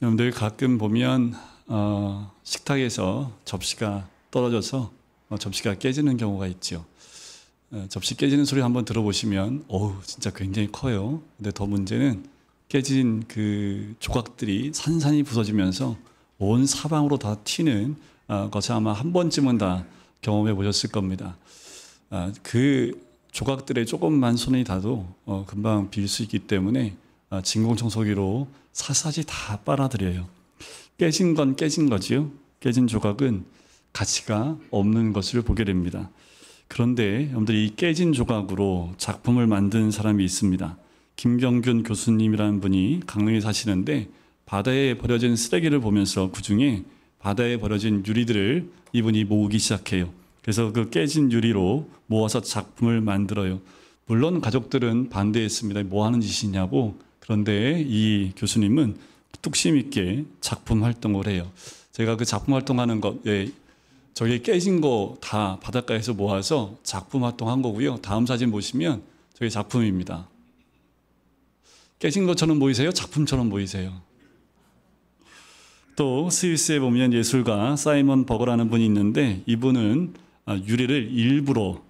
여러분들 가끔 보면 식탁에서 접시가 떨어져서 접시가 깨지는 경우가 있죠. 접시 깨지는 소리 한번 들어보시면 진짜 굉장히 커요. 근데 더 문제는 깨진 그 조각들이 산산이 부서지면서 온 사방으로 다 튀는 것을 아마 한 번쯤은 다 경험해 보셨을 겁니다. 그 조각들에 조금만 손이 닿아도 금방 빌 수 있기 때문에 진공청소기로 샅샅이 다 빨아들여요. 깨진 건 깨진 거지요. 깨진 조각은 가치가 없는 것을 보게 됩니다. 그런데 여러분들이 이 깨진 조각으로 작품을 만든 사람이 있습니다. 김경균 교수님이라는 분이 강릉에 사시는데 바다에 버려진 쓰레기를 보면서 그중에 바다에 버려진 유리들을 이분이 모으기 시작해요. 그래서 그 깨진 유리로 모아서 작품을 만들어요. 물론 가족들은 반대했습니다. 뭐 하는 짓이냐고. 그런데 이 교수님은 뚝심 있게 작품 활동을 해요. 제가 그 작품 활동하는 것, 저게 깨진 거 다 바닷가에서 모아서 작품 활동한 거고요. 다음 사진 보시면 저게 작품입니다. 깨진 것처럼 보이세요? 작품처럼 보이세요? 또 스위스에 보면 예술가 사이먼 버거라는 분이 있는데 이분은 유리를 일부러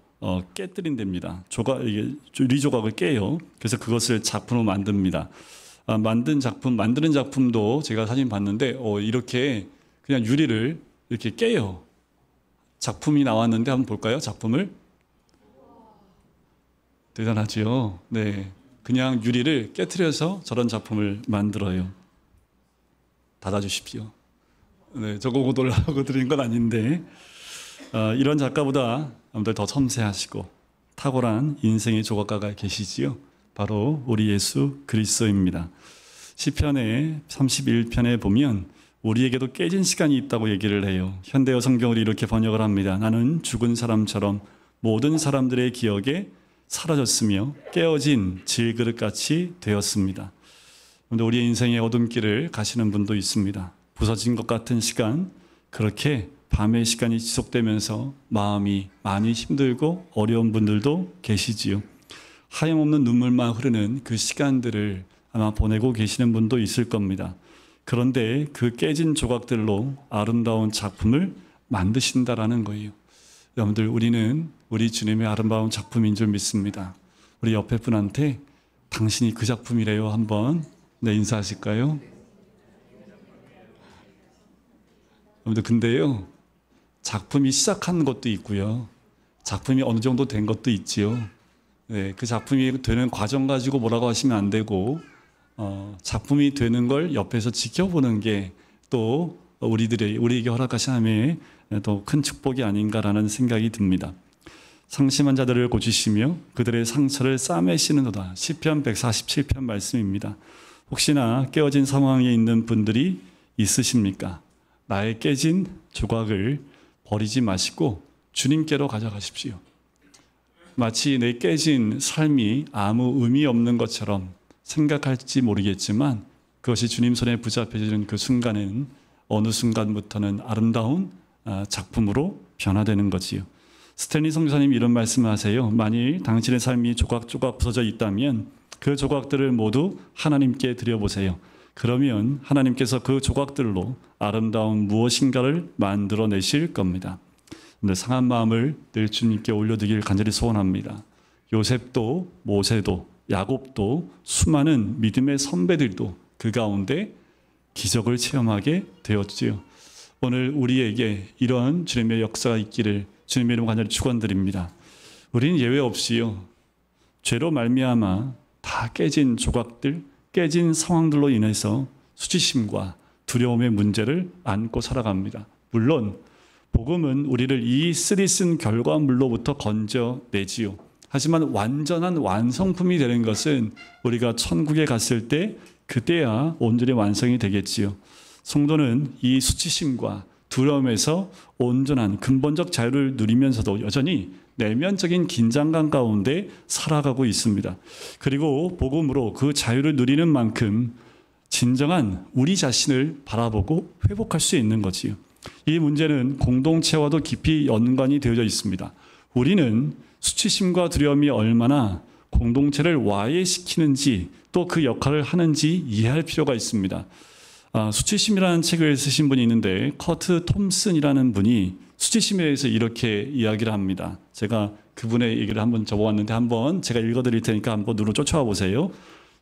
깨뜨린답니다. 유리 조각을 깨요. 그래서 그것을 작품으로 만듭니다. 만드는 작품도 제가 사진 봤는데 이렇게 그냥 유리를 이렇게 깨요. 작품이 나왔는데 한번 볼까요? 작품을. 대단하죠. 네, 그냥 유리를 깨트려서 저런 작품을 만들어요. 닫아주십시오. 네, 저거 보고 놀라고 드린 건 아닌데 이런 작가보다 아무래도 더 섬세하시고 탁월한 인생의 조각가가 계시지요. 바로 우리 예수 그리스도입니다. 시편의 31편에 보면 우리에게도 깨진 시간이 있다고 얘기를 해요. 현대어 성경을 이렇게 번역을 합니다. 나는 죽은 사람처럼 모든 사람들의 기억에 사라졌으며 깨어진 질그릇같이 되었습니다. 그런데 우리의 인생의 어둠길을 가시는 분도 있습니다. 부서진 것 같은 시간, 그렇게 밤의 시간이 지속되면서 마음이 많이 힘들고 어려운 분들도 계시지요. 하염없는 눈물만 흐르는 그 시간들을 아마 보내고 계시는 분도 있을 겁니다. 그런데 그 깨진 조각들로 아름다운 작품을 만드신다라는 거예요. 여러분들, 우리는 우리 주님의 아름다운 작품인 줄 믿습니다. 우리 옆에 분한테 당신이 그 작품이래요. 한번 인사하실까요? 여러분들, 근데요, 작품이 시작한 것도 있고요. 작품이 어느 정도 된 것도 있지요. 네, 그 작품이 되는 과정 가지고 뭐라고 하시면 안 되고 작품이 되는 걸 옆에서 지켜보는 게 또 우리에게 허락하신 하나님의 또 큰 축복이 아닌가라는 생각이 듭니다. 상심한 자들을 고치시며 그들의 상처를 싸매시는도다. 시편 147편 말씀입니다. 혹시나 깨어진 상황에 있는 분들이 있으십니까? 나의 깨진 조각을 버리지 마시고 주님께로 가져가십시오. 마치 내 깨진 삶이 아무 의미 없는 것처럼 생각할지 모르겠지만 그것이 주님 손에 붙잡혀지는 그 순간에는 어느 순간부터는 아름다운 작품으로 변화되는 거지요. 스탠리 선교사님이 이런 말씀을 하세요. 만일 당신의 삶이 조각조각 부서져 있다면 그 조각들을 모두 하나님께 드려보세요. 그러면 하나님께서 그 조각들로 아름다운 무엇인가를 만들어내실 겁니다. 근데 상한 마음을 늘 주님께 올려드리길 간절히 소원합니다. 요셉도 모세도 야곱도 수많은 믿음의 선배들도 그 가운데 기적을 체험하게 되었지요. 오늘 우리에게 이런 주님의 역사가 있기를 주님의 이름 간절히 축원드립니다. 우리는 예외 없이요, 죄로 말미암아 다 깨진 조각들, 깨진 상황들로 인해서 수치심과 두려움의 문제를 안고 살아갑니다. 물론 복음은 우리를 이 쓰리쓴 결과물로부터 건져내지요. 하지만 완전한 완성품이 되는 것은 우리가 천국에 갔을 때 그때야 온전히 완성이 되겠지요. 성도는 이 수치심과 두려움에서 온전한 근본적 자유를 누리면서도 여전히 내면적인 긴장감 가운데 살아가고 있습니다. 그리고 복음으로 그 자유를 누리는 만큼 진정한 우리 자신을 바라보고 회복할 수 있는 거지요. 이 문제는 공동체와도 깊이 연관이 되어져 있습니다. 우리는 수치심과 두려움이 얼마나 공동체를 와해시키는지 또 그 역할을 하는지 이해할 필요가 있습니다. 수치심이라는 책을 쓰신 분이 있는데 커트 톰슨이라는 분이 수치심에 대해서 이렇게 이야기를 합니다. 제가 그분의 얘기를 한번 적어왔는데 한번 제가 읽어드릴 테니까 한번 눈으로 쫓아와 보세요.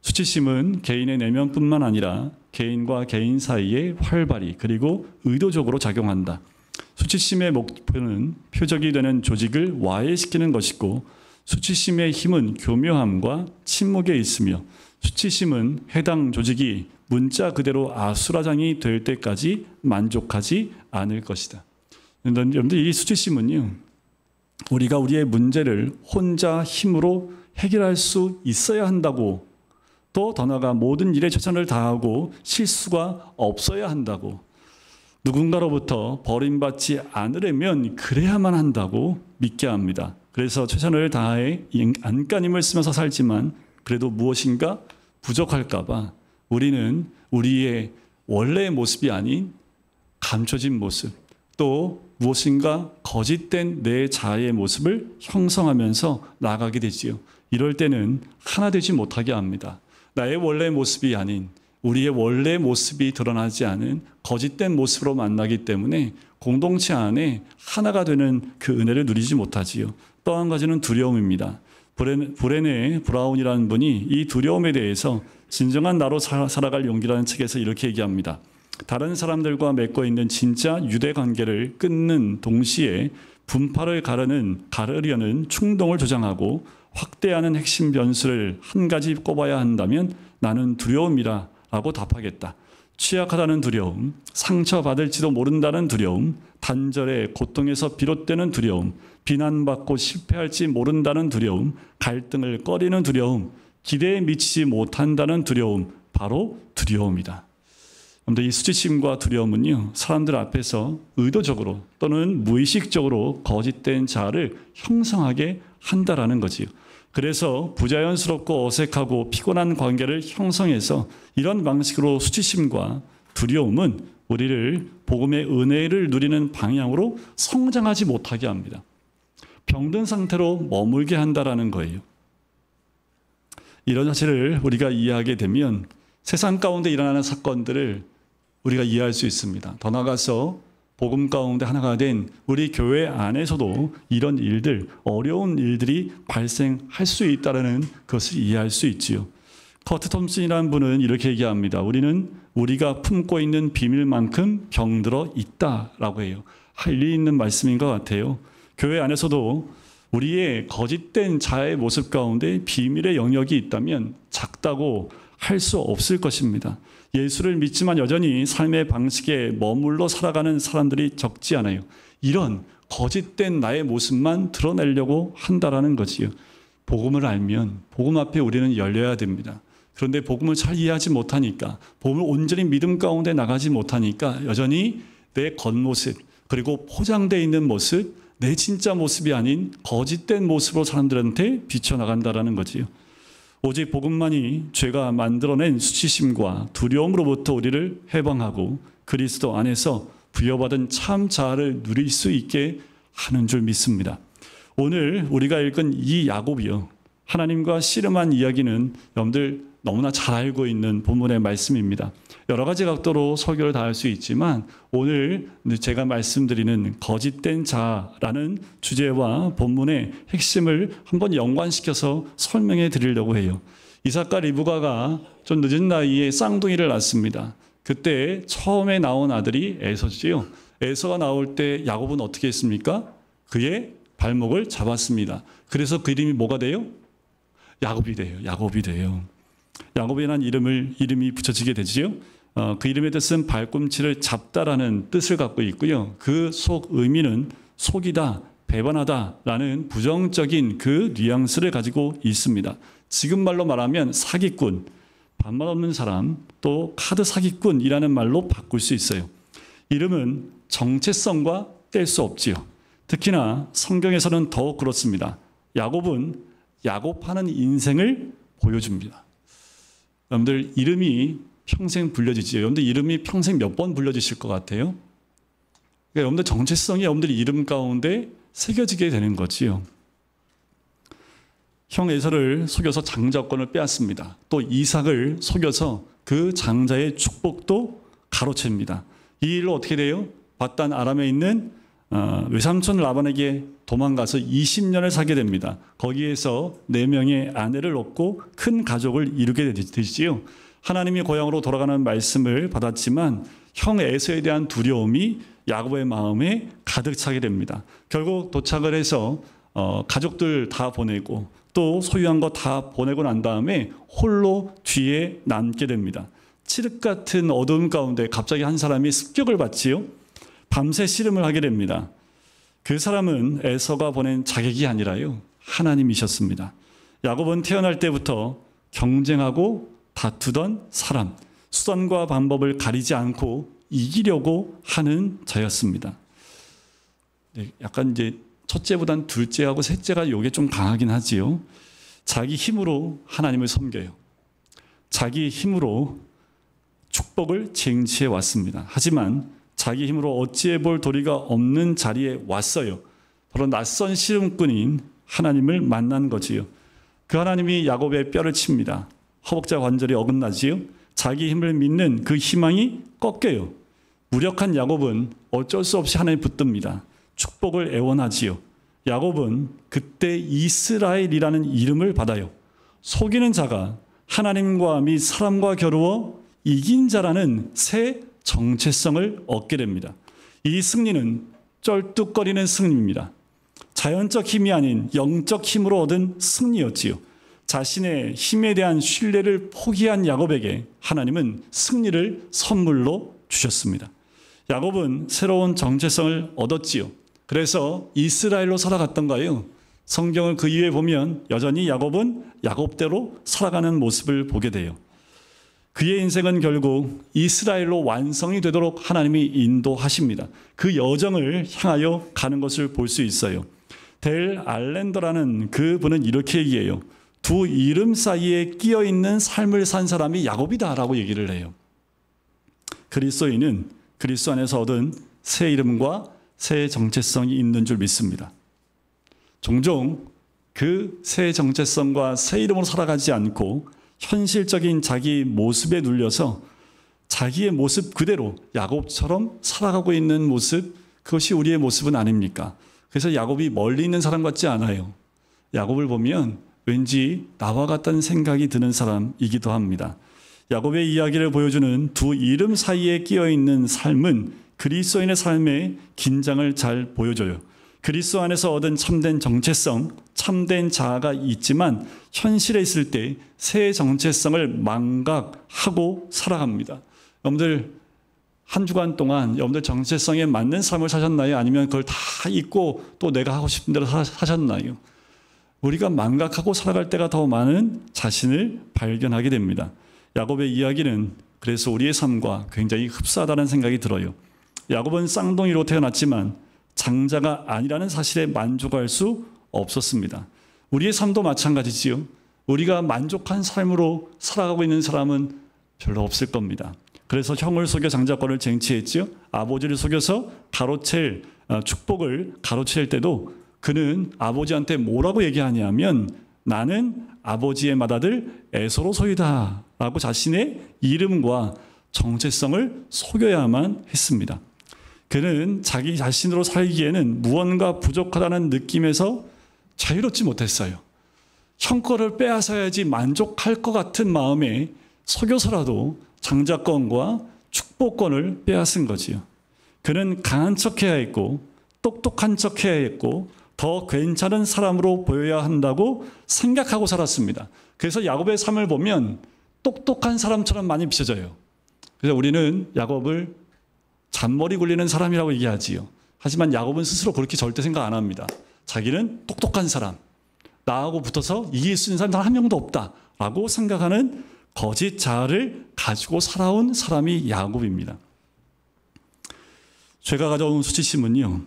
수치심은 개인의 내면뿐만 아니라 개인과 개인 사이에 활발히 그리고 의도적으로 작용한다. 수치심의 목표는 표적이 되는 조직을 와해시키는 것이고 수치심의 힘은 교묘함과 침묵에 있으며 수치심은 해당 조직이 문자 그대로 아수라장이 될 때까지 만족하지 않을 것이다. 여러분들 이 수치심은요, 우리가 우리의 문제를 혼자 힘으로 해결할 수 있어야 한다고, 또 더 나아가 모든 일에 최선을 다하고 실수가 없어야 한다고, 누군가로부터 버림받지 않으려면 그래야만 한다고 믿게 합니다. 그래서 최선을 다해 안간힘을 쓰면서 살지만 그래도 무엇인가 부족할까 봐 우리는 우리의 원래의 모습이 아닌 감춰진 모습, 또 무엇인가 거짓된 내 자아의 모습을 형성하면서 나아가게 되지요. 이럴 때는 하나 되지 못하게 합니다. 나의 원래 모습이 아닌 우리의 원래 모습이 드러나지 않은 거짓된 모습으로 만나기 때문에 공동체 안에 하나가 되는 그 은혜를 누리지 못하지요. 또 한 가지는 두려움입니다. 브레네 브라운이라는 분이 이 두려움에 대해서 진정한 나로 살아갈 용기라는 책에서 이렇게 얘기합니다. 다른 사람들과 맺고 있는 진짜 유대 관계를 끊는 동시에 분파를 가르려는 충동을 조장하고 확대하는 핵심 변수를 한 가지 꼽아야 한다면 나는 두려움이라 라고 답하겠다. 취약하다는 두려움, 상처받을지도 모른다는 두려움, 단절의 고통에서 비롯되는 두려움, 비난받고 실패할지 모른다는 두려움, 갈등을 꺼리는 두려움, 기대에 미치지 못한다는 두려움, 바로 두려움이다. 그런데 이 수치심과 두려움은요, 사람들 앞에서 의도적으로 또는 무의식적으로 거짓된 자아를 형성하게 한다라는 거지요. 그래서 부자연스럽고 어색하고 피곤한 관계를 형성해서 이런 방식으로 수치심과 두려움은 우리를 복음의 은혜를 누리는 방향으로 성장하지 못하게 합니다. 병든 상태로 머물게 한다라는 거예요. 이런 사실을 우리가 이해하게 되면 세상 가운데 일어나는 사건들을 우리가 이해할 수 있습니다. 더 나아가서 복음 가운데 하나가 된 우리 교회 안에서도 이런 일들, 어려운 일들이 발생할 수 있다는 것을 이해할 수 있지요. 커트 톰슨이라는 분은 이렇게 얘기합니다. 우리는 우리가 품고 있는 비밀만큼 병들어 있다라고 해요. 일리 있는 말씀인 것 같아요. 교회 안에서도 우리의 거짓된 자아의 모습 가운데 비밀의 영역이 있다면 작다고 할 수 없을 것입니다. 예수를 믿지만 여전히 삶의 방식에 머물러 살아가는 사람들이 적지 않아요. 이런 거짓된 나의 모습만 드러내려고 한다라는 거지요. 복음을 알면 복음 앞에 우리는 열려야 됩니다. 그런데 복음을 잘 이해하지 못하니까, 복음을 온전히 믿음 가운데 나가지 못하니까 여전히 내 겉모습, 그리고 포장되어 있는 모습, 내 진짜 모습이 아닌 거짓된 모습으로 사람들한테 비춰나간다라는 거지요. 오직 복음만이 죄가 만들어낸 수치심과 두려움으로부터 우리를 해방하고 그리스도 안에서 부여받은 참 자아를 누릴 수 있게 하는 줄 믿습니다. 오늘 우리가 읽은 이 야곱이요, 하나님과 씨름한 이야기는 여러분들 너무나 잘 알고 있는 본문의 말씀입니다. 여러 가지 각도로 설교를 다 할 수 있지만 오늘 제가 말씀드리는 거짓된 자라는 주제와 본문의 핵심을 한번 연관시켜서 설명해 드리려고 해요. 이삭과 리브가가 좀 늦은 나이에 쌍둥이를 낳습니다. 그때 처음에 나온 아들이 에서지요. 에서가 나올 때 야곱은 어떻게 했습니까? 그의 발목을 잡았습니다. 그래서 그 이름이 뭐가 돼요? 야곱이 돼요. 야곱이 돼요. 야곱이라는 이름이 붙여지게 되지요. 그 이름의 뜻은 발꿈치를 잡다라는 뜻을 갖고 있고요. 그 속 의미는 속이다, 배반하다라는 부정적인 그 뉘앙스를 가지고 있습니다. 지금 말로 말하면 사기꾼, 반말 없는 사람, 또 카드 사기꾼이라는 말로 바꿀 수 있어요. 이름은 정체성과 뗄 수 없지요. 특히나 성경에서는 더욱 그렇습니다. 야곱은 야곱하는 인생을 보여줍니다. 여러분들 이름이 평생 불려지지요. 여러분들 이름이 평생 몇 번 불려지실 것 같아요? 그러니까 여러분들 정체성이 여러분들 이름 가운데 새겨지게 되는 거지요. 형 에서를 속여서 장자권을 빼앗습니다. 또 이삭을 속여서 그 장자의 축복도 가로챕니다. 이 일로 어떻게 돼요? 바단 아람에 있는 외삼촌 라반에게 도망가서 20년을 살게 됩니다. 거기에서 4명의 아내를 얻고 큰 가족을 이루게 되지요. 하나님이 고향으로 돌아가는 말씀을 받았지만 형 에서에 대한 두려움이 야곱의 마음에 가득 차게 됩니다. 결국 도착을 해서 가족들 다 보내고 또 소유한 거 다 보내고 난 다음에 홀로 뒤에 남게 됩니다. 칠흑 같은 어두움 가운데 갑자기 한 사람이 습격을 받지요. 밤새 씨름을 하게 됩니다. 그 사람은 에서가 보낸 자객이 아니라요, 하나님이셨습니다. 야곱은 태어날 때부터 경쟁하고 다투던 사람, 수단과 방법을 가리지 않고 이기려고 하는 자였습니다. 약간 이제 첫째보단 둘째하고 셋째가 이게 좀 강하긴 하지요. 자기 힘으로 하나님을 섬겨요. 자기 힘으로 축복을 쟁취해 왔습니다. 하지만 자기 힘으로 어찌해 볼 도리가 없는 자리에 왔어요. 바로 낯선 씨름꾼인 하나님을 만난 거지요. 그 하나님이 야곱의 뼈를 칩니다. 허벅지 관절이 어긋나지요. 자기 힘을 믿는 그 희망이 꺾여요. 무력한 야곱은 어쩔 수 없이 하나님을 붙듭니다. 축복을 애원하지요. 야곱은 그때 이스라엘이라는 이름을 받아요. 속이는 자가 하나님과 및 사람과 겨루어 이긴 자라는 새 정체성을 얻게 됩니다. 이 승리는 쩔뚝거리는 승리입니다. 자연적 힘이 아닌 영적 힘으로 얻은 승리였지요. 자신의 힘에 대한 신뢰를 포기한 야곱에게 하나님은 승리를 선물로 주셨습니다. 야곱은 새로운 정체성을 얻었지요. 그래서 이스라엘로 살아갔던가요? 성경을 그 이후에 보면 여전히 야곱은 야곱대로 살아가는 모습을 보게 돼요. 그의 인생은 결국 이스라엘로 완성이 되도록 하나님이 인도하십니다. 그 여정을 향하여 가는 것을 볼 수 있어요. 델 알렌더라는 그분은 이렇게 얘기해요. 두 이름 사이에 끼어 있는 삶을 산 사람이 야곱이다라고 얘기를 해요. 그리스도인은 그리스도 안에서 얻은 새 이름과 새 정체성이 있는 줄 믿습니다. 종종 그 새 정체성과 새 이름으로 살아가지 않고 현실적인 자기 모습에 눌려서 자기의 모습 그대로 야곱처럼 살아가고 있는 모습, 그것이 우리의 모습은 아닙니까? 그래서 야곱이 멀리 있는 사람 같지 않아요. 야곱을 보면 왠지 나와 같다는 생각이 드는 사람이기도 합니다. 야곱의 이야기를 보여주는 두 이름 사이에 끼어 있는 삶은 그리스도인의 삶의 긴장을 잘 보여줘요. 그리스도 안에서 얻은 참된 정체성, 참된 자아가 있지만 현실에 있을 때 새 정체성을 망각하고 살아갑니다. 여러분들 한 주간 동안 여러분들 정체성에 맞는 삶을 사셨나요? 아니면 그걸 다 잊고 또 내가 하고 싶은 대로 사셨나요? 우리가 망각하고 살아갈 때가 더 많은 자신을 발견하게 됩니다. 야곱의 이야기는 그래서 우리의 삶과 굉장히 흡사하다는 생각이 들어요. 야곱은 쌍둥이로 태어났지만 장자가 아니라는 사실에 만족할 수 없었습니다. 우리의 삶도 마찬가지지요. 우리가 만족한 삶으로 살아가고 있는 사람은 별로 없을 겁니다. 그래서 형을 속여 장자권을 쟁취했지요. 아버지를 속여서 가로챌 축복을 가로챌 때도 그는 아버지한테 뭐라고 얘기하냐면 나는 아버지의 맏아들 에서로 소이다 라고 자신의 이름과 정체성을 속여야만 했습니다. 그는 자기 자신으로 살기에는 무언가 부족하다는 느낌에서 자유롭지 못했어요. 형 거를 빼앗아야지 만족할 것 같은 마음에 속여서라도 장자권과 축복권을 빼앗은 거지요. 그는 강한 척해야 했고 똑똑한 척해야 했고 더 괜찮은 사람으로 보여야 한다고 생각하고 살았습니다. 그래서 야곱의 삶을 보면 똑똑한 사람처럼 많이 비춰져요. 그래서 우리는 야곱을 잔머리 굴리는 사람이라고 얘기하지요. 하지만 야곱은 스스로 그렇게 절대 생각 안 합니다. 자기는 똑똑한 사람, 나하고 붙어서 이길 수 있는 사람 단 한 명도 없다라고 생각하는 거짓 자아를 가지고 살아온 사람이 야곱입니다. 죄가 가져온 수치심은요,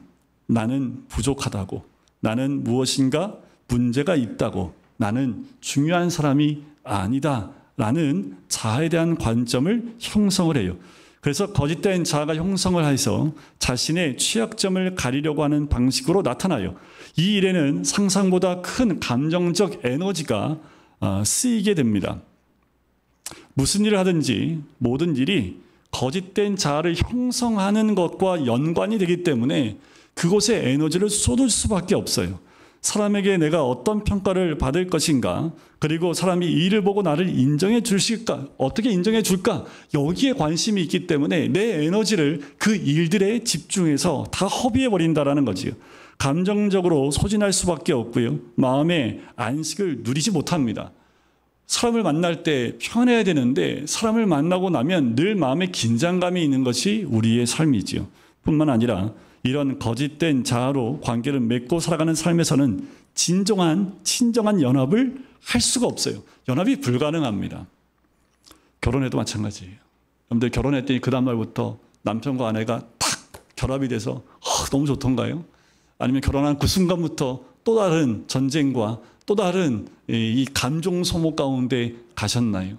나는 부족하다고, 나는 무엇인가 문제가 있다고, 나는 중요한 사람이 아니다 라는 자아에 대한 관점을 형성을 해요. 그래서 거짓된 자아가 형성을 해서 자신의 취약점을 가리려고 하는 방식으로 나타나요. 이 일에는 상상보다 큰 감정적 에너지가 쓰이게 됩니다. 무슨 일을 하든지 모든 일이 거짓된 자아를 형성하는 것과 연관이 되기 때문에 그곳에 에너지를 쏟을 수밖에 없어요. 사람에게 내가 어떤 평가를 받을 것인가, 그리고 사람이 이 일을 보고 나를 인정해 주실까, 어떻게 인정해 줄까, 여기에 관심이 있기 때문에 내 에너지를 그 일들에 집중해서 다 허비해 버린다라는 거지요. 감정적으로 소진할 수밖에 없고요. 마음의 안식을 누리지 못합니다. 사람을 만날 때 편해야 되는데 사람을 만나고 나면 늘 마음에 긴장감이 있는 것이 우리의 삶이지요. 뿐만 아니라 이런 거짓된 자아로 관계를 맺고 살아가는 삶에서는 친정한 연합을 할 수가 없어요. 연합이 불가능합니다. 결혼해도 마찬가지예요. 여러분들 결혼했더니 그 다음 날부터 남편과 아내가 탁 결합이 돼서 너무 좋던가요? 아니면 결혼한 그 순간부터 또 다른 전쟁과 또 다른 이 감정 소모 가운데 가셨나요?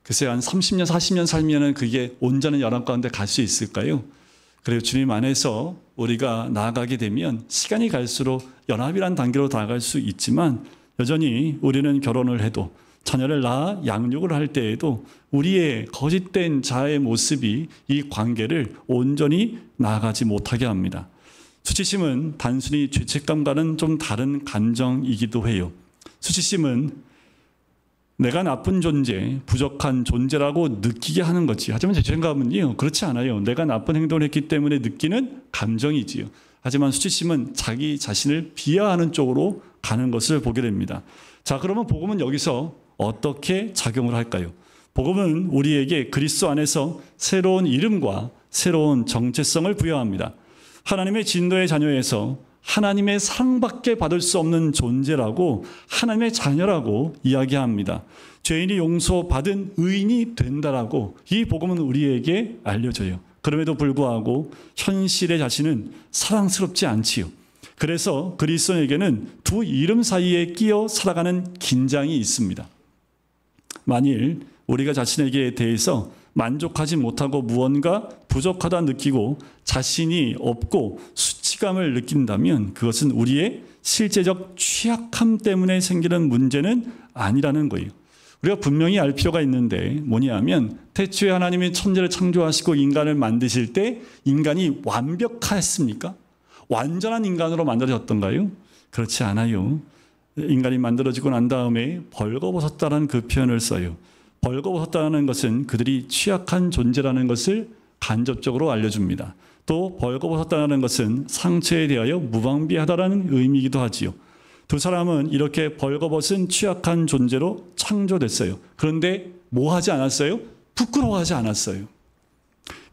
글쎄 한 30년, 40년 살면은 그게 온전한 연합 가운데 갈 수 있을까요? 그래요. 주님 안에서 우리가 나아가게 되면 시간이 갈수록 연합이란 단계로 나아갈 수 있지만 여전히 우리는 결혼을 해도 자녀를 낳아 양육을 할 때에도 우리의 거짓된 자아의 모습이 이 관계를 온전히 나아가지 못하게 합니다. 수치심은 단순히 죄책감과는 좀 다른 감정이기도 해요. 수치심은 내가 나쁜 존재, 부족한 존재라고 느끼게 하는 거지. 하지만 죄책감은요, 그렇지 않아요. 내가 나쁜 행동을 했기 때문에 느끼는 감정이지요. 하지만 수치심은 자기 자신을 비하하는 쪽으로 가는 것을 보게 됩니다. 자, 그러면 복음은 여기서 어떻게 작용을 할까요? 복음은 우리에게 그리스도 안에서 새로운 이름과 새로운 정체성을 부여합니다. 하나님의 진노의 자녀에서 하나님의 사랑밖에 받을 수 없는 존재라고, 하나님의 자녀라고 이야기합니다. 죄인이 용서받은 의인이 된다라고 이 복음은 우리에게 알려져요. 그럼에도 불구하고 현실의 자신은 사랑스럽지 않지요. 그래서 그리스도인에게는 두 이름 사이에 끼어 살아가는 긴장이 있습니다. 만일 우리가 자신에게 대해서 만족하지 못하고 무언가 부족하다 느끼고 자신이 없고 수치감을 느낀다면 그것은 우리의 실제적 취약함 때문에 생기는 문제는 아니라는 거예요. 우리가 분명히 알 필요가 있는데 뭐냐면 태초에 하나님이 천지를 창조하시고 인간을 만드실 때 인간이 완벽했습니까? 완전한 인간으로 만들어졌던가요? 그렇지 않아요. 인간이 만들어지고 난 다음에 벌거벗었다는 그 표현을 써요. 벌거벗었다는 것은 그들이 취약한 존재라는 것을 간접적으로 알려줍니다. 또 벌거벗었다는 것은 상처에 대하여 무방비하다라는 의미이기도 하지요. 두 사람은 이렇게 벌거벗은 취약한 존재로 창조됐어요. 그런데 뭐 하지 않았어요? 부끄러워하지 않았어요.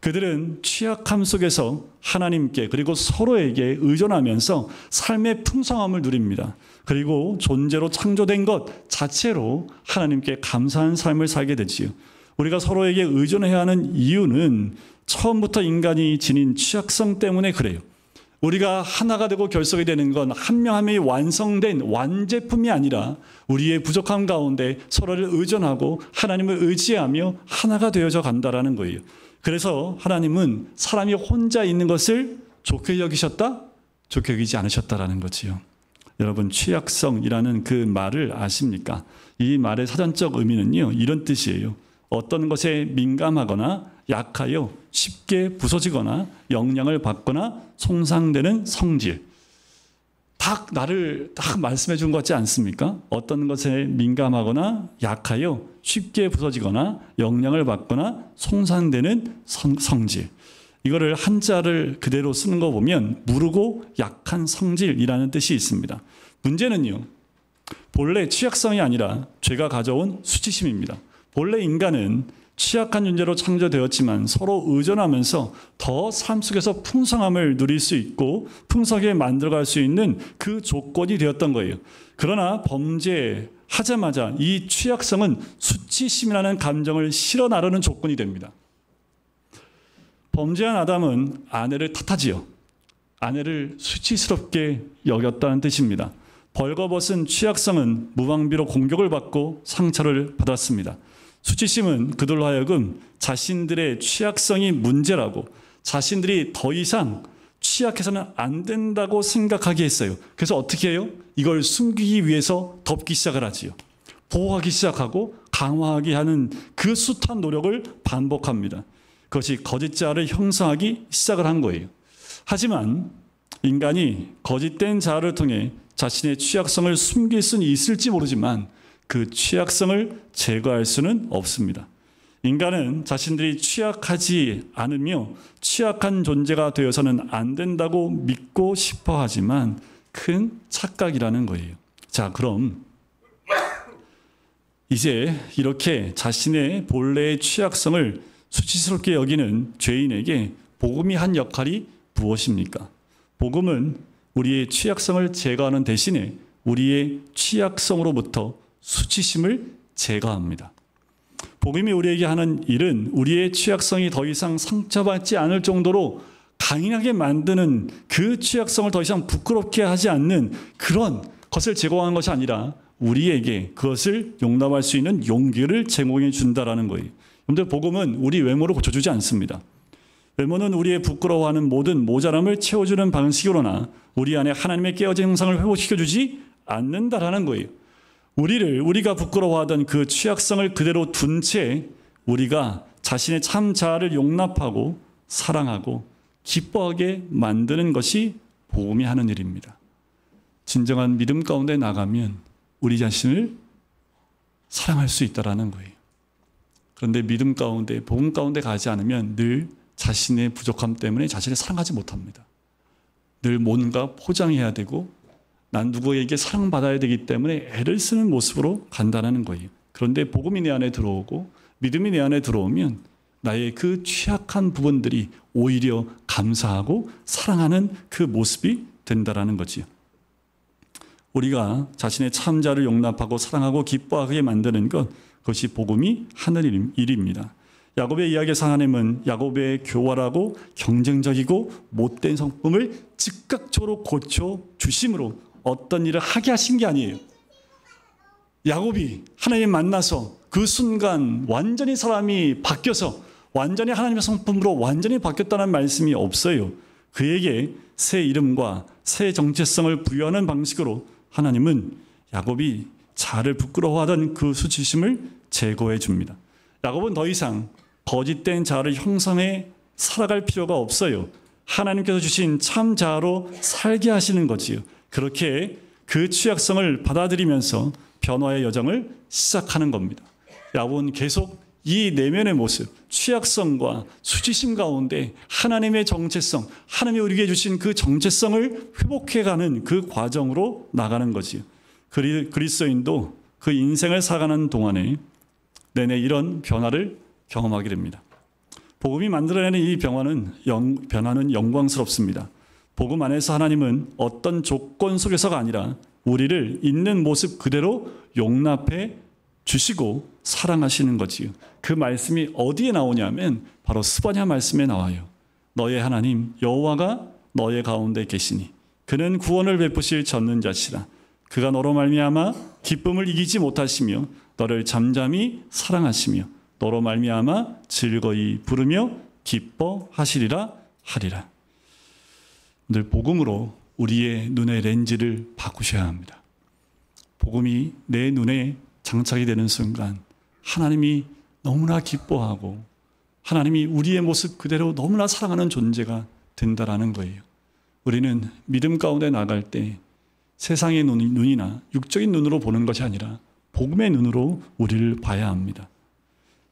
그들은 취약함 속에서 하나님께 그리고 서로에게 의존하면서 삶의 풍성함을 누립니다. 그리고 존재로 창조된 것 자체로 하나님께 감사한 삶을 살게 되지요. 우리가 서로에게 의존해야 하는 이유는 처음부터 인간이 지닌 취약성 때문에 그래요. 우리가 하나가 되고 결속이 되는 건 한 명 한 명이 완성된 완제품이 아니라 우리의 부족함 가운데 서로를 의존하고 하나님을 의지하며 하나가 되어져 간다라는 거예요. 그래서 하나님은 사람이 혼자 있는 것을 좋게 여기셨다? 좋게 여기지 않으셨다라는 거지요. 여러분, 취약성이라는 그 말을 아십니까? 이 말의 사전적 의미는요, 이런 뜻이에요. 어떤 것에 민감하거나 약하여 쉽게 부서지거나 영향을 받거나 손상되는 성질. 나를 말씀해 준 것 같지 않습니까? 어떤 것에 민감하거나 약하여 쉽게 부서지거나 영향을 받거나 손상되는 성질. 이거를 한자를 그대로 쓰는 거 보면 무르고 약한 성질이라는 뜻이 있습니다. 문제는요, 본래 취약성이 아니라 죄가 가져온 수치심입니다. 본래 인간은 취약한 존재로 창조되었지만 서로 의존하면서 더 삶 속에서 풍성함을 누릴 수 있고 풍성하게 만들어갈 수 있는 그 조건이 되었던 거예요. 그러나 범죄하자마자 이 취약성은 수치심이라는 감정을 실어 나르는 조건이 됩니다. 범죄한 아담은 아내를 탓하지요. 아내를 수치스럽게 여겼다는 뜻입니다. 벌거벗은 취약성은 무방비로 공격을 받고 상처를 받았습니다. 수치심은 그들로 하여금 자신들의 취약성이 문제라고, 자신들이 더 이상 취약해서는 안 된다고 생각하게 했어요. 그래서 어떻게 해요? 이걸 숨기기 위해서 덮기 시작을 하지요. 보호하기 시작하고 강화하게 하는 그 숱한 노력을 반복합니다. 그것이 거짓 자아를 형성하기 시작을 한 거예요. 하지만 인간이 거짓된 자아를 통해 자신의 취약성을 숨길 수는 있을지 모르지만 그 취약성을 제거할 수는 없습니다. 인간은 자신들이 취약하지 않으며 취약한 존재가 되어서는 안 된다고 믿고 싶어 하지만 큰 착각이라는 거예요. 자, 그럼 이제 이렇게 자신의 본래의 취약성을 수치스럽게 여기는 죄인에게 복음이 한 역할이 무엇입니까? 복음은 우리의 취약성을 제거하는 대신에 우리의 취약성으로부터 수치심을 제거합니다. 복음이 우리에게 하는 일은 우리의 취약성이 더 이상 상처받지 않을 정도로 강인하게 만드는, 그 취약성을 더 이상 부끄럽게 하지 않는 그런 것을 제공하는 것이 아니라 우리에게 그것을 용납할 수 있는 용기를 제공해 준다라는 거예요. 여러분들, 복음은 우리 외모를 고쳐주지 않습니다. 외모는 우리의 부끄러워하는 모든 모자람을 채워주는 방식으로나 우리 안에 하나님의 깨어진 형상을 회복시켜주지 않는다라는 거예요. 우리가 부끄러워하던 그 취약성을 그대로 둔 채 우리가 자신의 참 자아를 용납하고 사랑하고 기뻐하게 만드는 것이 복음이 하는 일입니다. 진정한 믿음 가운데 나가면 우리 자신을 사랑할 수 있다라는 거예요. 그런데 믿음 가운데, 복음 가운데 가지 않으면 늘 자신의 부족함 때문에 자신을 사랑하지 못합니다. 늘 뭔가 포장해야 되고 난 누구에게 사랑받아야 되기 때문에 애를 쓰는 모습으로 간다는 거예요. 그런데 복음이 내 안에 들어오고 믿음이 내 안에 들어오면 나의 그 취약한 부분들이 오히려 감사하고 사랑하는 그 모습이 된다는 거지요. 우리가 자신의 참자를 용납하고 사랑하고 기뻐하게 만드는 것, 그것이 복음이 하는 일입니다. 야곱의 이야기에서 하나님은 야곱의 교활하고 경쟁적이고 못된 성품을 즉각적으로 고쳐주심으로 어떤 일을 하게 하신 게 아니에요. 야곱이 하나님 만나서 그 순간 완전히 사람이 바뀌어서 완전히 하나님의 성품으로 완전히 바뀌었다는 말씀이 없어요. 그에게 새 이름과 새 정체성을 부여하는 방식으로 하나님은 야곱이 자아를 부끄러워하던 그 수치심을 제거해 줍니다. 야곱은 더 이상 거짓된 자아를 형성해 살아갈 필요가 없어요. 하나님께서 주신 참 자아로 살게 하시는 거지요. 그렇게 그 취약성을 받아들이면서 변화의 여정을 시작하는 겁니다. 야곱은 계속 이 내면의 모습, 취약성과 수치심 가운데 하나님의 정체성, 하나님이 우리에게 주신 그 정체성을 회복해가는 그 과정으로 나가는 거지요. 그리스도인도 그 인생을 살아가는 동안에 내내 이런 변화를 경험하게 됩니다. 복음이 만들어내는 이 변화는 영광스럽습니다. 복음 안에서 하나님은 어떤 조건 속에서가 아니라 우리를 있는 모습 그대로 용납해 주시고 사랑하시는 거지요. 그 말씀이 어디에 나오냐면 바로 스바냐 말씀에 나와요. 너의 하나님 여호와가 너의 가운데 계시니 그는 구원을 베푸실 전능자시라. 그가 너로 말미암아 기쁨을 이기지 못하시며 너를 잠잠히 사랑하시며 너로 말미암아 즐거이 부르며 기뻐하시리라 하리라. 늘 복음으로 우리의 눈의 렌즈를 바꾸셔야 합니다. 복음이 내 눈에 장착이 되는 순간 하나님이 너무나 기뻐하고 하나님이 우리의 모습 그대로 너무나 사랑하는 존재가 된다라는 거예요. 우리는 믿음 가운데 나갈 때 세상의 눈이나 육적인 눈으로 보는 것이 아니라 복음의 눈으로 우리를 봐야 합니다.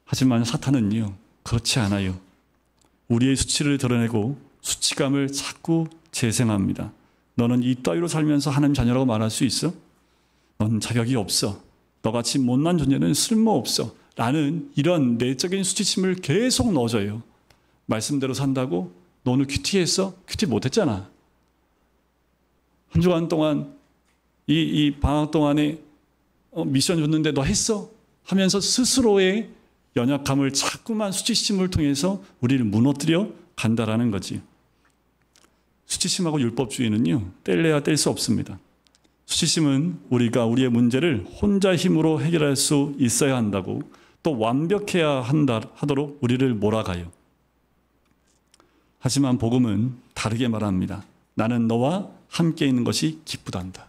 하지만 사탄은요, 그렇지 않아요. 우리의 수치를 드러내고 수치감을 자꾸 재생합니다. 너는 이 따위로 살면서 하나님 자녀라고 말할 수 있어? 넌 자격이 없어. 너같이 못난 존재는 쓸모없어. 라는 이런 내적인 수치심을 계속 넣어줘요. 말씀대로 산다고? 너 오늘 큐티했어? 큐티 못했잖아. 한 주간 동안 이 방학 동안에 미션 줬는데 너 했어? 하면서 스스로의 연약함을 자꾸만 수치심을 통해서 우리를 무너뜨려 간다라는 거지. 수치심하고 율법주의는요, 뗄래야 뗄 수 없습니다. 수치심은 우리가 우리의 문제를 혼자 힘으로 해결할 수 있어야 한다고, 또 완벽해야 하도록 우리를 몰아가요. 하지만 복음은 다르게 말합니다. 나는 너와 함께 있는 것이 기쁘단다.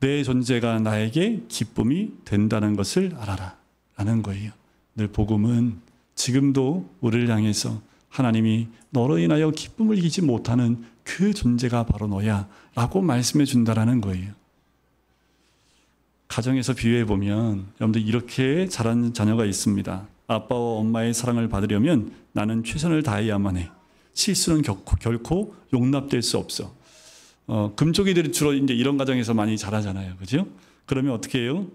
내 존재가 나에게 기쁨이 된다는 것을 알아라 라는 거예요. 늘 복음은 지금도 우리를 향해서 하나님이 너로 인하여 기쁨을 이기지 못하는 그 존재가 바로 너야 라고 말씀해 준다라는 거예요. 가정에서 비유해 보면 여러분들 이렇게 자란 자녀가 있습니다. 아빠와 엄마의 사랑을 받으려면 나는 최선을 다해야만 해. 실수는 결코 용납될 수 없어. 금쪽이들이 주로 이제 이런 가정에서 많이 자라잖아요. 그죠? 그러면 어떻게 해요?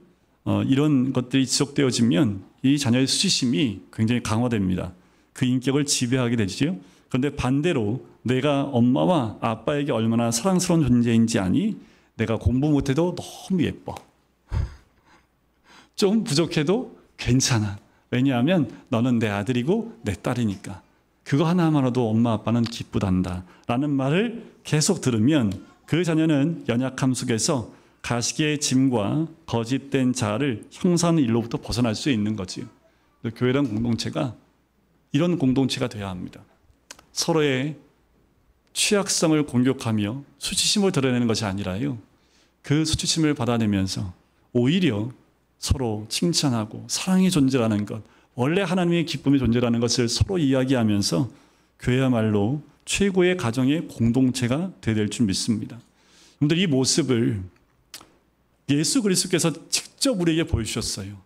이런 것들이 지속되어지면 이 자녀의 수치심이 굉장히 강화됩니다. 그 인격을 지배하게 되죠. 그런데 반대로 내가 엄마와 아빠에게 얼마나 사랑스러운 존재인지 아니? 내가 공부 못해도 너무 예뻐. 좀 부족해도 괜찮아. 왜냐하면 너는 내 아들이고 내 딸이니까. 그거 하나만으로도 엄마 아빠는 기쁘단다 라는 말을 계속 들으면 그 자녀는 연약함 속에서 가시기의 짐과 거짓된 자아를 형성하는 일로부터 벗어날 수 있는 거지요. 교회란 공동체가 이런 공동체가 되어야 합니다. 서로의 취약성을 공격하며 수치심을 드러내는 것이 아니라요. 그 수치심을 받아내면서 오히려 서로 칭찬하고 사랑의 존재라는 것, 원래 하나님의 기쁨의 존재라는 것을 서로 이야기하면서 교회야말로 최고의 가정의 공동체가 되어야 될 줄 믿습니다. 여러분들 이 모습을 예수 그리스도께서 직접 우리에게 보여주셨어요.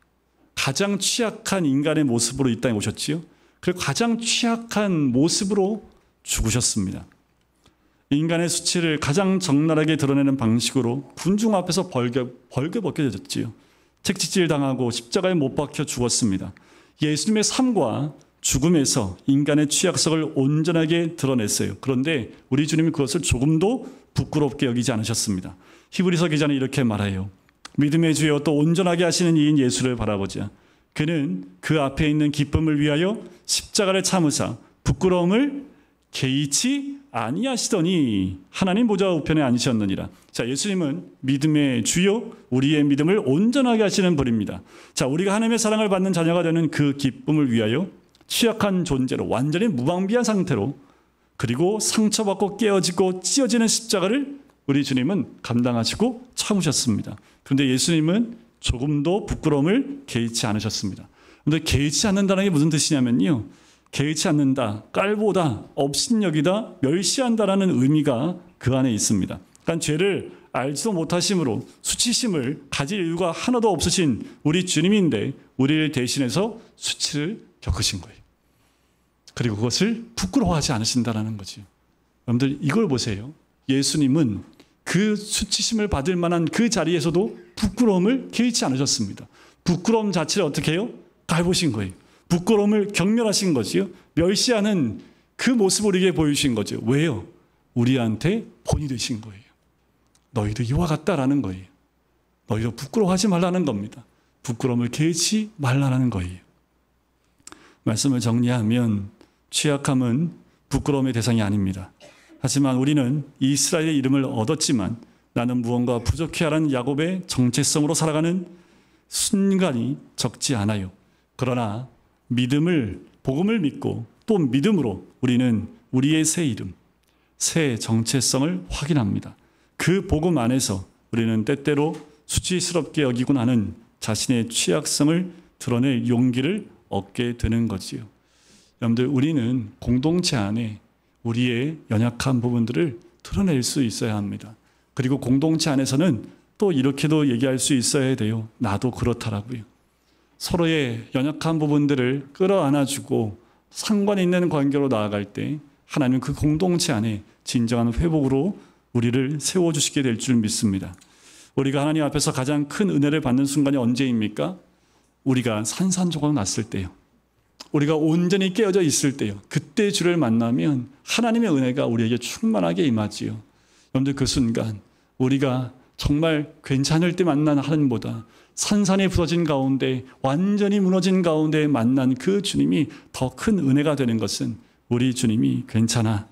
가장 취약한 인간의 모습으로 이 땅에 오셨지요. 그리고 가장 취약한 모습으로 죽으셨습니다. 인간의 수치를 가장 적나라하게 드러내는 방식으로 군중 앞에서 벌게 벗겨졌지요. 채찍질 당하고 십자가에 못 박혀 죽었습니다. 예수님의 삶과 죽음에서 인간의 취약성을 온전하게 드러냈어요. 그런데 우리 주님이 그것을 조금도 부끄럽게 여기지 않으셨습니다. 히브리서 기자는 이렇게 말해요. 믿음의 주여 또 온전하게 하시는 이인 예수를 바라보자. 그는 그 앞에 있는 기쁨을 위하여 십자가를 참으사 부끄러움을 개의치 아니하시더니 하나님 보좌 우편에 앉으셨느니라. 자, 예수님은 믿음의 주요, 우리의 믿음을 온전하게 하시는 분입니다. 자, 우리가 하나님의 사랑을 받는 자녀가 되는 그 기쁨을 위하여 취약한 존재로 완전히 무방비한 상태로 그리고 상처받고 깨어지고 찢어지는 십자가를 우리 주님은 감당하시고 참으셨습니다. 그런데 예수님은 조금도 부끄러움을 개의치 않으셨습니다. 그런데 개의치 않는다는 게 무슨 뜻이냐면요. 개의치 않는다, 깔보다, 업신여기다, 멸시한다라는 의미가 그 안에 있습니다. 그러니까 죄를 알지도 못하심으로 수치심을 가질 이유가 하나도 없으신 우리 주님인데 우리를 대신해서 수치를 겪으신 거예요. 그리고 그것을 부끄러워하지 않으신다는 거죠. 여러분들 이걸 보세요. 예수님은 그 수치심을 받을 만한 그 자리에서도 부끄러움을 개의치 않으셨습니다. 부끄러움 자체를 어떻게 해요? 깔보신 거예요. 부끄러움을 경멸하신 거지요. 멸시하는 그 모습을 우리에게 보여주신 거죠. 왜요? 우리한테 본이 되신 거예요. 너희도 이와 같다라는 거예요. 너희도 부끄러워하지 말라는 겁니다. 부끄러움을 개의치 말라는 거예요. 말씀을 정리하면 취약함은 부끄러움의 대상이 아닙니다. 하지만 우리는 이스라엘의 이름을 얻었지만 나는 무언가 부족해하라는 야곱의 정체성으로 살아가는 순간이 적지 않아요. 그러나 복음을 믿고 또 믿음으로 우리는 우리의 새 이름, 새 정체성을 확인합니다. 그 복음 안에서 우리는 때때로 수치스럽게 여기고 나는 자신의 취약성을 드러낼 용기를 얻게 되는 거지요. 여러분들 우리는 공동체 안에 우리의 연약한 부분들을 드러낼 수 있어야 합니다. 그리고 공동체 안에서는 또 이렇게도 얘기할 수 있어야 돼요. 나도 그렇다라고요. 서로의 연약한 부분들을 끌어안아주고 상관 있는 관계로 나아갈 때 하나님은 그 공동체 안에 진정한 회복으로 우리를 세워주시게 될 줄 믿습니다. 우리가 하나님 앞에서 가장 큰 은혜를 받는 순간이 언제입니까? 우리가 산산조각 났을 때요. 우리가 온전히 깨어져 있을 때요. 그때 주를 만나면 하나님의 은혜가 우리에게 충만하게 임하지요. 여러분들 그 순간 우리가 정말 괜찮을 때 만난 하나님보다 산산이 부서진 가운데 완전히 무너진 가운데 만난 그 주님이 더 큰 은혜가 되는 것은 우리 주님이 괜찮아.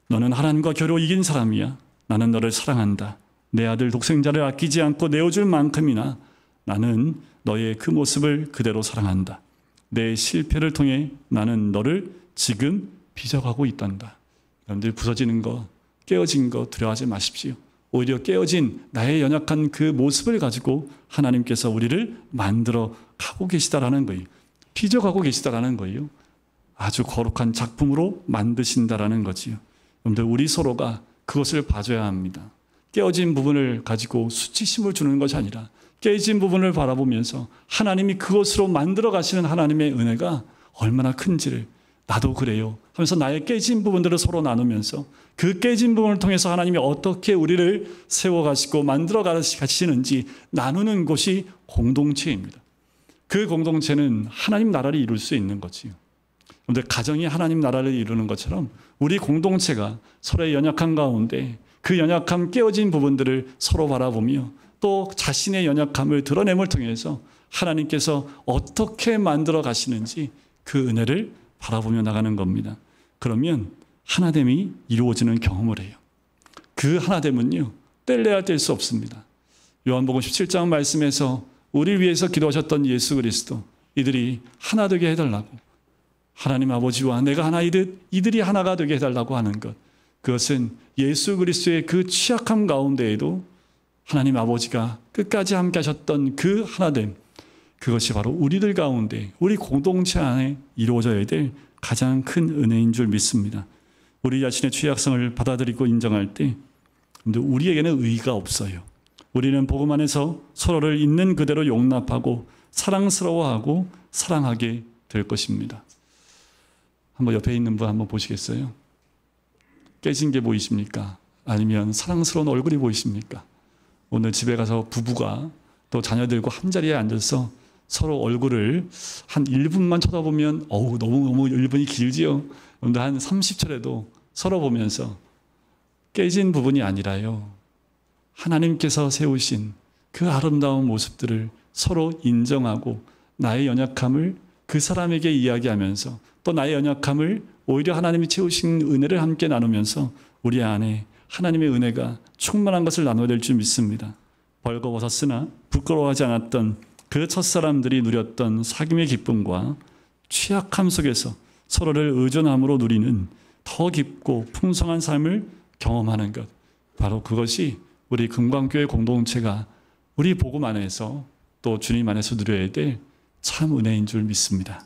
너는 하나님과 겨루 이긴 사람이야. 나는 너를 사랑한다. 내 아들 독생자를 아끼지 않고 내어줄 만큼이나 나는 너의 그 모습을 그대로 사랑한다. 내 실패를 통해 나는 너를 지금 빚어가고 있단다. 여러분들 부서지는 거, 깨어진 거 두려워하지 마십시오. 오히려 깨어진 나의 연약한 그 모습을 가지고 하나님께서 우리를 만들어 가고 계시다라는 거예요. 빚어가고 계시다라는 거예요. 아주 거룩한 작품으로 만드신다라는 거지요. 여러분들, 우리 서로가 그것을 봐줘야 합니다. 깨어진 부분을 가지고 수치심을 주는 것이 아니라 깨진 부분을 바라보면서 하나님이 그것으로 만들어 가시는 하나님의 은혜가 얼마나 큰지를, 나도 그래요 하면서 나의 깨진 부분들을 서로 나누면서 그 깨진 부분을 통해서 하나님이 어떻게 우리를 세워가시고 만들어 가시는지 나누는 것이 공동체입니다. 그 공동체는 하나님 나라를 이룰 수 있는 거지요. 그런데 가정이 하나님 나라를 이루는 것처럼 우리 공동체가 서로의 연약한 가운데 그 연약함, 깨어진 부분들을 서로 바라보며 또 자신의 연약함을 드러냄을 통해서 하나님께서 어떻게 만들어 가시는지 그 은혜를 바라보며 나가는 겁니다. 그러면 하나됨이 이루어지는 경험을 해요. 그 하나됨은요, 뗄래야 뗄 수 없습니다. 요한복음 17장 말씀에서 우리를 위해서 기도하셨던 예수 그리스도, 이들이 하나 되게 해달라고, 하나님 아버지와 내가 하나이듯 이들이 하나가 되게 해달라고 하는 것, 그것은 예수 그리스도의 그 취약함 가운데에도 하나님 아버지가 끝까지 함께 하셨던 그 하나됨, 그것이 바로 우리들 가운데, 우리 공동체 안에 이루어져야 될 가장 큰 은혜인 줄 믿습니다. 우리 자신의 취약성을 받아들이고 인정할 때 우리에게는 의의가 없어요. 우리는 복음 안에서 서로를 있는 그대로 용납하고 사랑스러워하고 사랑하게 될 것입니다. 한번 옆에 있는 분 한번 보시겠어요? 깨진 게 보이십니까? 아니면 사랑스러운 얼굴이 보이십니까? 오늘 집에 가서 부부가 또 자녀들과 한 자리에 앉아서 서로 얼굴을 한 1분만 쳐다보면 너무 1분이 길지요. 그런데 한 30초라도 서로 보면서 깨진 부분이 아니라요, 하나님께서 세우신 그 아름다운 모습들을 서로 인정하고 나의 연약함을 그 사람에게 이야기하면서 또 나의 연약함을 오히려 하나님이 채우신 은혜를 함께 나누면서 우리 안에 하나님의 은혜가 충만한 것을 나눠야 될 줄 믿습니다. 벌거벗었으나 부끄러워하지 않았던 그 첫사람들이 누렸던 사귐의 기쁨과 취약함 속에서 서로를 의존함으로 누리는 더 깊고 풍성한 삶을 경험하는 것, 바로 그것이 우리 금광교회 공동체가 우리 복음 안에서 또 주님 안에서 누려야 될 참 은혜인 줄 믿습니다.